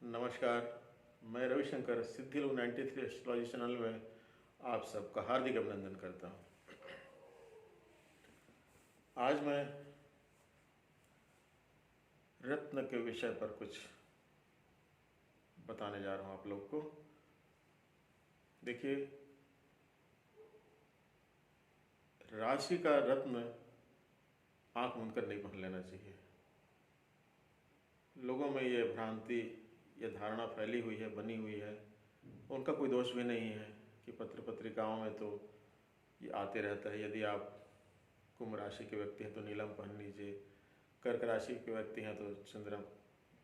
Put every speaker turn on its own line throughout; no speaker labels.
नमस्कार। मैं रविशंकर सिद्धि लोग 93 एस्ट्रोलॉजी चैनल में आप सबका हार्दिक अभिनंदन करता हूँ। आज मैं रत्न के विषय पर कुछ बताने जा रहा हूँ आप लोग को। देखिए, राशि का रत्न आंख मूंद कर नहीं पहन लेना चाहिए। लोगों में ये भ्रांति, ये धारणा फैली हुई है, बनी हुई है। उनका कोई दोष भी नहीं है कि पत्र पत्रिकाओं में तो ये आते रहता है। यदि आप कुंभ राशि के व्यक्ति हैं तो नीलम पहन लीजिए, कर्क राशि के व्यक्ति हैं तो चंद्र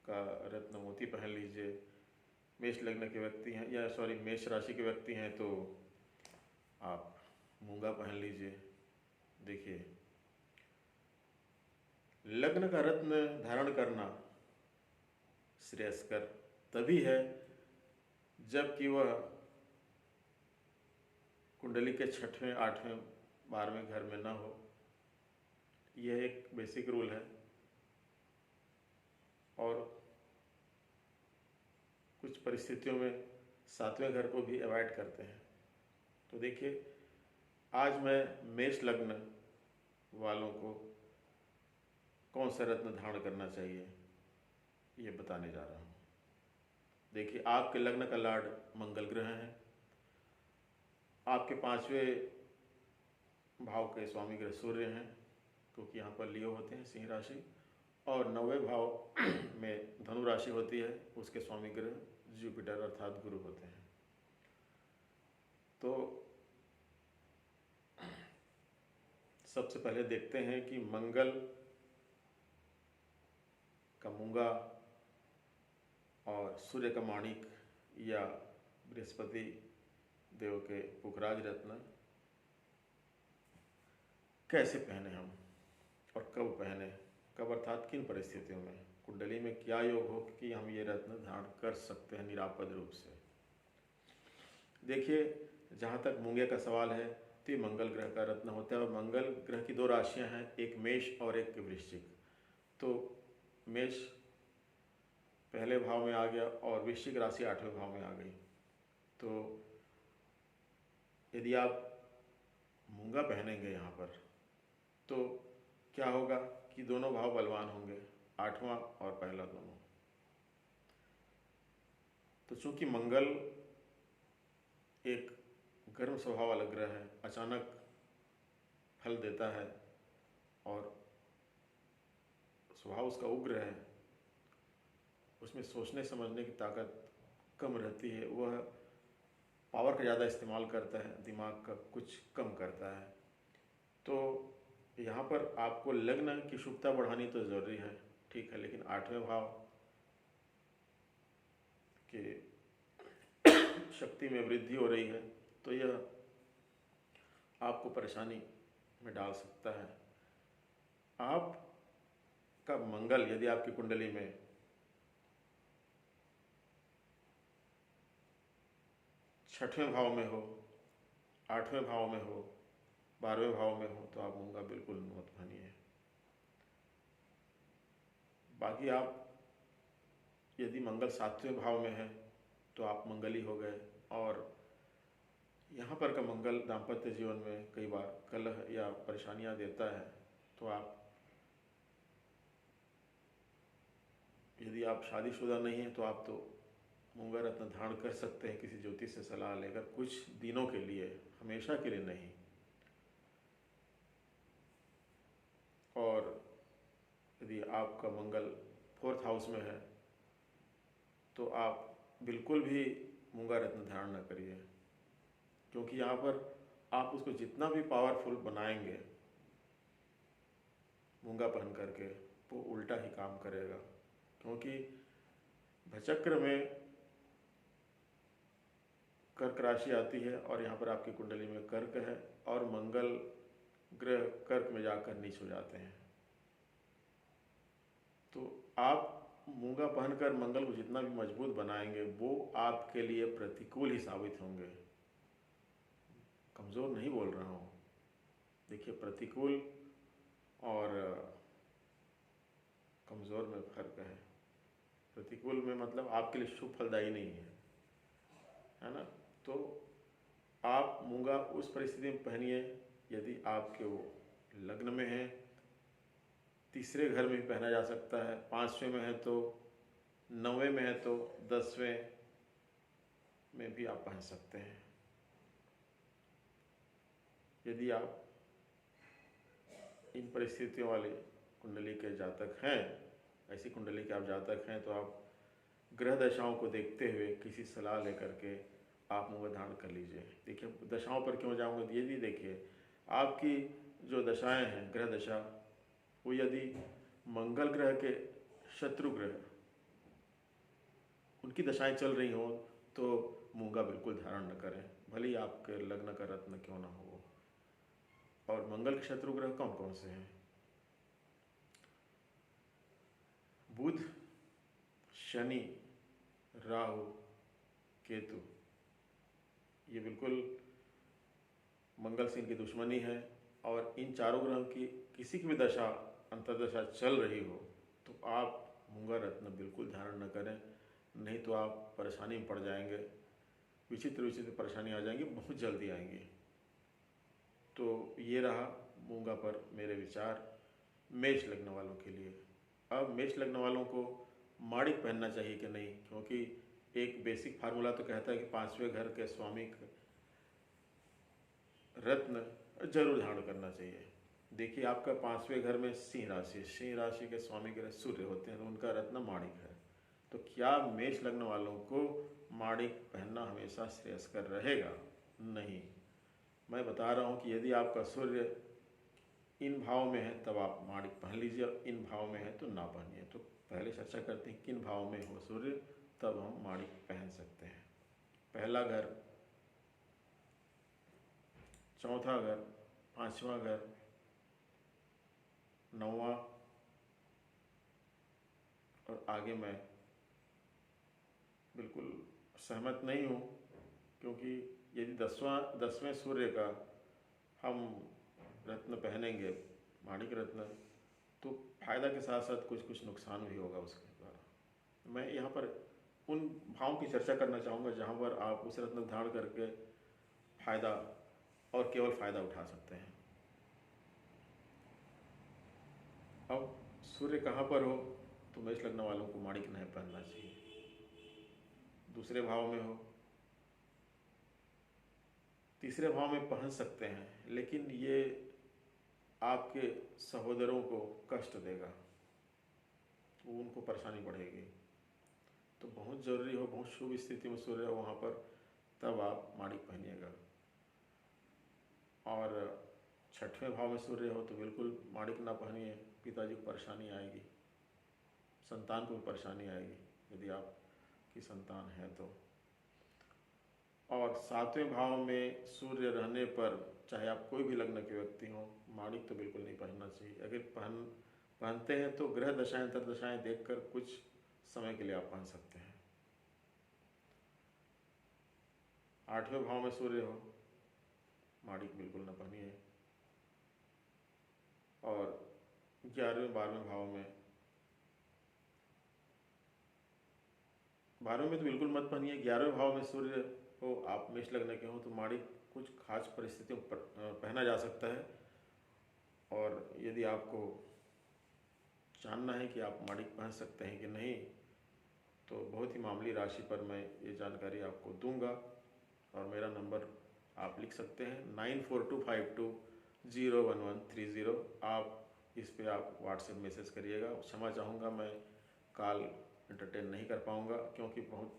का रत्न मोती पहन लीजिए, मेष लग्न के व्यक्ति हैं मेष राशि के व्यक्ति हैं तो आप मूंगा पहन लीजिए। देखिए, लग्न का रत्न धारण करना श्रेयस्कर तभी है जबकि वह कुंडली के 6वें, 8वें, 12वें घर में ना हो। यह एक बेसिक रूल है और कुछ परिस्थितियों में 7वें घर को भी अवॉइड करते हैं। तो देखिए, आज मैं मेष लग्न वालों को कौन सा रत्न धारण करना चाहिए ये बताने जा रहा हूँ। देखिए, आपके लग्न का लॉर्ड मंगल ग्रह है। आपके 5वें भाव के स्वामी ग्रह सूर्य हैं, क्योंकि यहाँ पर लियो होते हैं सिंह राशि, और 9वें भाव में धनु राशि होती है, उसके स्वामी ग्रह जुपिटर अर्थात गुरु होते हैं। तो सबसे पहले देखते हैं कि मंगल का मूंगा और सूर्य का माणिक या बृहस्पति देव के पुखराज रत्न कैसे पहने हम और कब पहने, कब अर्थात किन परिस्थितियों में, कुंडली में क्या योग हो कि हम ये रत्न धारण कर सकते हैं निरापद रूप से। देखिए, जहाँ तक मूंगे का सवाल है तो ये मंगल ग्रह का रत्न होता है और मंगल ग्रह की 2 राशियाँ हैं, एक मेष और एक वृश्चिक। तो मेष पहले भाव में आ गया और वृश्चिक राशि 8वें भाव में आ गई। तो यदि आप मूंगा पहनेंगे यहाँ पर तो क्या होगा कि दोनों भाव बलवान होंगे, 8वां और पहला दोनों। तो चूंकि मंगल एक गर्म स्वभाव वाला ग्रह है, अचानक फल देता है और स्वभाव उसका उग्र है, उसमें सोचने समझने की ताकत कम रहती है, वह पावर का ज़्यादा इस्तेमाल करता है, दिमाग का कुछ कम करता है। तो यहाँ पर आपको लग्न की शुभता बढ़ानी तो ज़रूरी है, ठीक है, लेकिन 8वें भाव के शक्ति में वृद्धि हो रही है तो यह आपको परेशानी में डाल सकता है। आपका मंगल यदि आपकी कुंडली में 6वें भाव में हो, 8वें भाव में हो, 12वें भाव में हो तो आप मूंगा बिल्कुल मत पहनिए। बाकी आप यदि मंगल 7वें भाव में है तो आप मंगली हो गए। और यहाँ पर का मंगल दाम्पत्य जीवन में कई बार कलह या परेशानियाँ देता है। तो आप यदि आप शादीशुदा नहीं हैं तो आप तो मूंगा रत्न धारण कर सकते हैं किसी ज्योतिष से सलाह लेकर, कुछ दिनों के लिए, हमेशा के लिए नहीं। और यदि आपका मंगल 4th हाउस में है तो आप बिल्कुल भी मूंगा रत्न धारण न करिए, क्योंकि यहाँ पर आप उसको जितना भी पावरफुल बनाएंगे मूंगा पहन करके वो उल्टा ही काम करेगा। क्योंकि भचक्र में कर्क राशि आती है और यहाँ पर आपकी कुंडली में कर्क है और मंगल ग्रह कर्क में जाकर नीच हो जाते हैं। तो आप मूंगा पहनकर मंगल को जितना भी मजबूत बनाएंगे वो आपके लिए प्रतिकूल ही साबित होंगे। कमज़ोर नहीं बोल रहा हूँ। देखिए, प्रतिकूल और कमज़ोर में फ़र्क है। प्रतिकूल में मतलब आपके लिए शुभ फलदायी नहीं है ना। तो आप मूंगा उस परिस्थिति में पहनिए यदि आपके वो लग्न में है, तीसरे घर में भी पहना जा सकता है, 5वें में है तो, 9वें में है तो, 10वें में भी आप पहन सकते हैं। यदि आप इन परिस्थितियों वाले कुंडली के जातक हैं, ऐसी कुंडली के आप जातक हैं, तो आप ग्रह दशाओं को देखते हुए किसी सलाह लेकर के आप मूंगा धारण कर लीजिए। देखिए दशाओं पर क्यों जाऊंगा, ये भी देखिए आपकी जो दशाएं हैं, ग्रह दशा, वो यदि मंगल ग्रह के शत्रु ग्रह उनकी दशाएं चल रही हों तो मूंगा बिल्कुल धारण न करें, भले ही आपके लग्न का रत्न क्यों ना हो। और मंगल के शत्रु ग्रह कौन कौन से हैं? बुध, शनि, राहु, केतु, ये बिल्कुल मंगल से इनकी दुश्मनी है। और इन चारों ग्रहों की किसी की भी दशा अंतर्दशा चल रही हो तो आप मूंगा रत्न बिल्कुल धारण न करें, नहीं तो आप परेशानी में पड़ जाएंगे, विचित्र विचित्र परेशानी आ जाएंगी, बहुत जल्दी आएंगी। तो ये रहा मूंगा पर मेरे विचार मेष लग्न वालों के लिए। अब मेष लग्न वालों को माणिक पहनना चाहिए कि नहीं, क्योंकि एक बेसिक फार्मूला तो कहता है कि 5वें घर के स्वामी रत्न जरूर धारण करना चाहिए। देखिए आपका 5वें घर में सिंह राशि, सिंह राशि के स्वामी ग्रह सूर्य होते हैं, तो उनका रत्न माणिक है। तो क्या मेष लग्न वालों को माणिक पहनना हमेशा श्रेयस्कर रहेगा? नहीं। मैं बता रहा हूँ कि यदि आपका सूर्य इन भाव में है तब आप माणिक पहन लीजिए, इन भाव में है तो ना पहनिए। तो पहले चर्चा करते हैं किन भाव में हो सूर्य, तब हम माणिक पहन सकते हैं। पहला घर, चौथा घर, 5वां घर, 9वां और आगे मैं बिल्कुल सहमत नहीं हूँ, क्योंकि यदि 10वें सूर्य का हम रत्न पहनेंगे, माणिक रत्न, तो फायदा के साथ साथ कुछ कुछ नुकसान भी होगा उसके द्वारा। मैं यहाँ पर उन भावों की चर्चा करना चाहूँगा जहाँ पर आप उस रत्न धारण करके फायदा और केवल फायदा उठा सकते हैं। अब सूर्य कहाँ पर हो तो मेष लग्न वालों को माणिक नहीं पहनना चाहिए। दूसरे भाव में हो, तीसरे भाव में पहन सकते हैं, लेकिन ये आपके सहोदरों को कष्ट देगा, वो उनको परेशानी बढ़ेगी। तो बहुत ज़रूरी हो, बहुत शुभ स्थिति में सूर्य हो वहाँ पर, तब आप माणिक पहनिएगा। और 6वें भाव में सूर्य हो तो बिल्कुल माणिक ना पहनिए, पिताजी को परेशानी आएगी, संतान को भी परेशानी आएगी यदि आपकी संतान है तो। और 7वें भाव में सूर्य रहने पर चाहे आप कोई भी लग्न के व्यक्ति हों, माणिक तो बिल्कुल नहीं पहनना चाहिए। अगर पहनते हैं तो ग्रह दशाएं अंतर्दशाएं देखकर कुछ समय के लिए आप पहन सकते हैं। 8वें भाव में सूर्य हो, माणिक बिल्कुल न पहनिए। और 11वें 12वें भाव में, 12वें में तो बिल्कुल मत पहनिए। 11वें भाव में सूर्य हो, आप मेष लग्न के हो, तो माणिक कुछ खास परिस्थितियों पर पहना जा सकता है। और यदि आपको जानना है कि आप माणिक पहन सकते हैं कि नहीं, तो बहुत ही मामूली राशि पर मैं ये जानकारी आपको दूंगा। और मेरा नंबर आप लिख सकते हैं 9425201130। आप इस पे आप व्हाट्सएप मैसेज करिएगा। क्षमा चाहूँगा, मैं कॉल एंटरटेन नहीं कर पाऊँगा, क्योंकि बहुत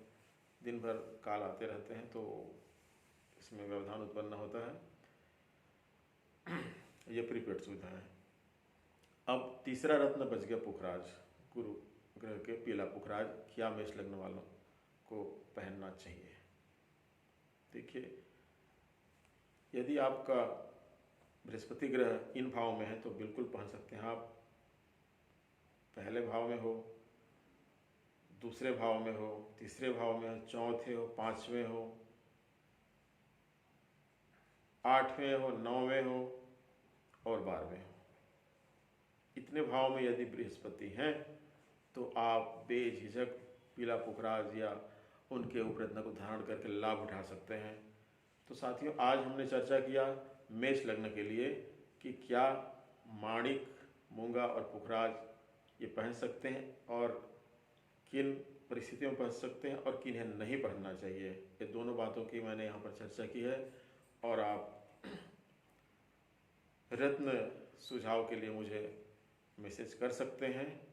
दिन भर कॉल आते रहते हैं, तो इसमें व्यवधान उत्पन्न होता है। ये प्रीपेड सुविधा है। अब तीसरा रत्न बच गया पुखराज, गुरु ग्रह के पीला पुखराज। क्या मेष लग्न वालों को पहनना चाहिए? देखिए, यदि आपका बृहस्पति ग्रह इन भाव में है तो बिल्कुल पहन सकते हैं आप। पहले भाव में हो, दूसरे भाव में हो, तीसरे भाव में हो, चौथे हो, 5वें हो, 8वें हो, 9वें हो और 12वें हो। इतने भाव में यदि बृहस्पति हैं तो आप बेझिझक पीला पुखराज या उनके उप रत्न को धारण करके लाभ उठा सकते हैं। तो साथियों, आज हमने चर्चा किया मेष लग्न के लिए कि क्या माणिक, मूंगा और पुखराज ये पहन सकते हैं और किन परिस्थितियों में पहन सकते हैं और किन्हें नहीं पहनना चाहिए। ये दोनों बातों की मैंने यहाँ पर चर्चा की है। और आप रत्न सुझाव के लिए मुझे मैसेज कर सकते हैं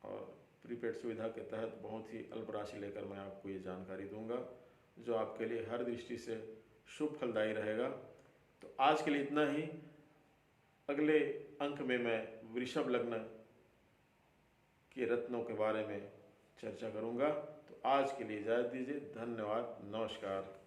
और प्रीपेड सुविधा के तहत बहुत ही अल्प राशि लेकर मैं आपको ये जानकारी दूंगा जो आपके लिए हर दृष्टि से शुभ फलदायी रहेगा। तो आज के लिए इतना ही। अगले अंक में मैं वृषभ लग्न के रत्नों के बारे में चर्चा करूंगा। तो आज के लिए इजाज़त दीजिए। धन्यवाद। नमस्कार।